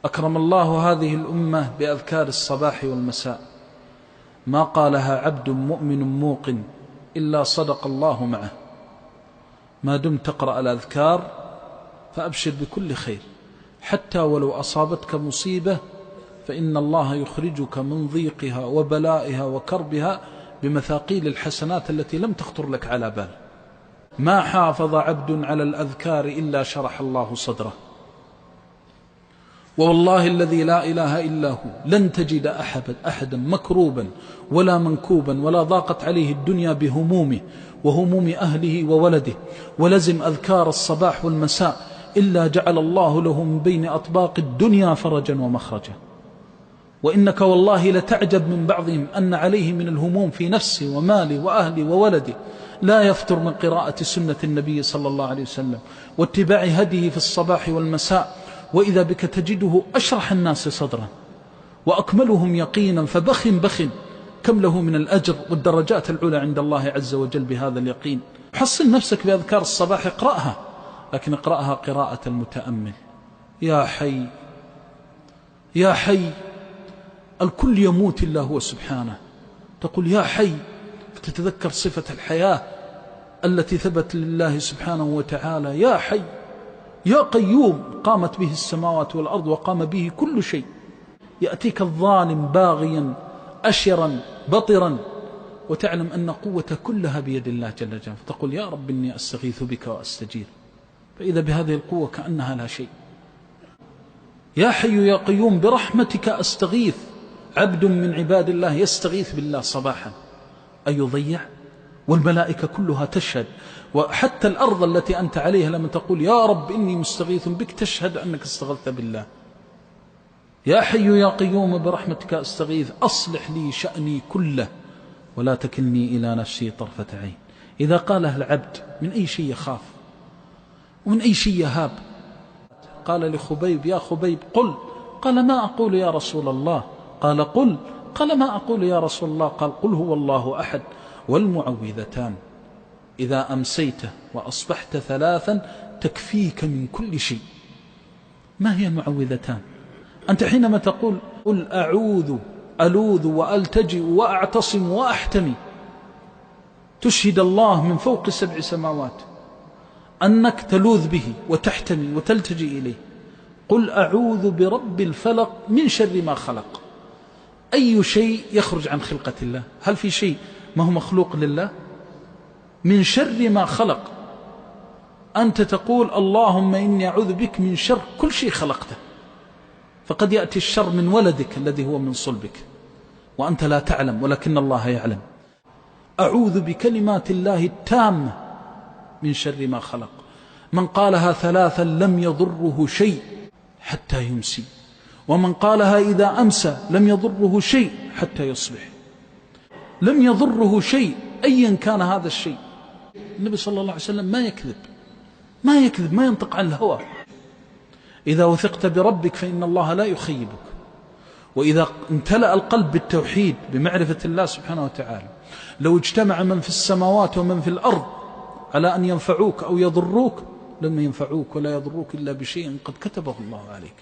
أكرم الله هذه الأمة بأذكار الصباح والمساء، ما قالها عبد مؤمن موقن إلا صدق الله معه. ما دمت تقرأ الأذكار فأبشر بكل خير، حتى ولو أصابتك مصيبة فإن الله يخرجك من ضيقها وبلائها وكربها بمثاقيل الحسنات التي لم تخطر لك على بال. ما حافظ عبد على الأذكار إلا شرح الله صدره، والله الذي لا إله إلا هو لن تجد أحدا مكروبا ولا منكوبا ولا ضاقت عليه الدنيا بهمومه وهموم أهله وولده ولزم أذكار الصباح والمساء إلا جعل الله له من بين أطباق الدنيا فرجا ومخرجا. وإنك والله لتعجب من بعضهم أن عليه من الهموم في نفسه وماله وأهله وولده لا يفتر من قراءة سنة النبي صلى الله عليه وسلم واتباع هديه في الصباح والمساء، وإذا بك تجده أشرح الناس صدرا وأكملهم يقينا، فبخ كم له من الأجر والدرجات العلى عند الله عز وجل بهذا اليقين. حصن نفسك بأذكار الصباح، اقرأها، لكن اقرأها قراءة المتأمل. يا حي يا حي، الكل يموت إلا هو سبحانه، تقول يا حي فتتذكر صفة الحياة التي ثبت لله سبحانه وتعالى. يا حي يا قيوم، قامت به السماوات والأرض وقام به كل شيء. يأتيك الظالم باغيا أشرا بطرا وتعلم أن قوة كلها بيد الله جل جلاله، فتقول يا رب إني أستغيث بك وأستجير، فإذا بهذه القوة كأنها لا شيء. يا حي يا قيوم برحمتك أستغيث. عبد من عباد الله يستغيث بالله صباحا أيضيع؟ والملائكة كلها تشهد، وحتى الأرض التي أنت عليها لما تقول يا رب إني مستغيث بك تشهد أنك استغثت بالله. يا حي يا قيوم برحمتك أستغيث أصلح لي شأني كله ولا تكلني إلى نفسي طرفة عين. إذا قاله العبد من أي شيء يخاف ومن أي شيء يهاب. قال لخبيب يا خبيب قل، قال ما أقول يا رسول الله، قال قل، قال ما أقول يا رسول الله، قال قل هو الله أحد والمعوذتان إذا أمسيت وأصبحت ثلاثا تكفيك من كل شيء. ما هي المعوذتان؟ أنت حينما تقول قل أعوذ ألوذ وألتجئ وأعتصم وأحتمي، تشهد الله من فوق 7 سماوات أنك تلوذ به وتحتمي وتلتجئ إليه. قل أعوذ برب الفلق من شر ما خلق. أي شيء يخرج عن خلقة الله؟ هل في شيء ما هو مخلوق لله؟ من شر ما خلق. أنت تقول اللهم إني أعوذ بك من شر كل شيء خلقته، فقد يأتي الشر من ولدك الذي هو من صلبك وأنت لا تعلم ولكن الله يعلم. أعوذ بكلمات الله التامة من شر ما خلق. من قالها 3 لم يضره شيء حتى يمسي، ومن قالها إذا أمسى لم يضره شيء حتى يصبح. لم يضره شيء أيا كان هذا الشيء. النبي صلى الله عليه وسلم ما يكذب، ما ينطق عن الهوى. إذا وثقت بربك فإن الله لا يخيبك، وإذا امتلأ القلب بالتوحيد بمعرفة الله سبحانه وتعالى، لو اجتمع من في السماوات ومن في الأرض على أن ينفعوك أو يضروك لم ينفعوك ولا يضروك إلا بشيء قد كتبه الله عليك.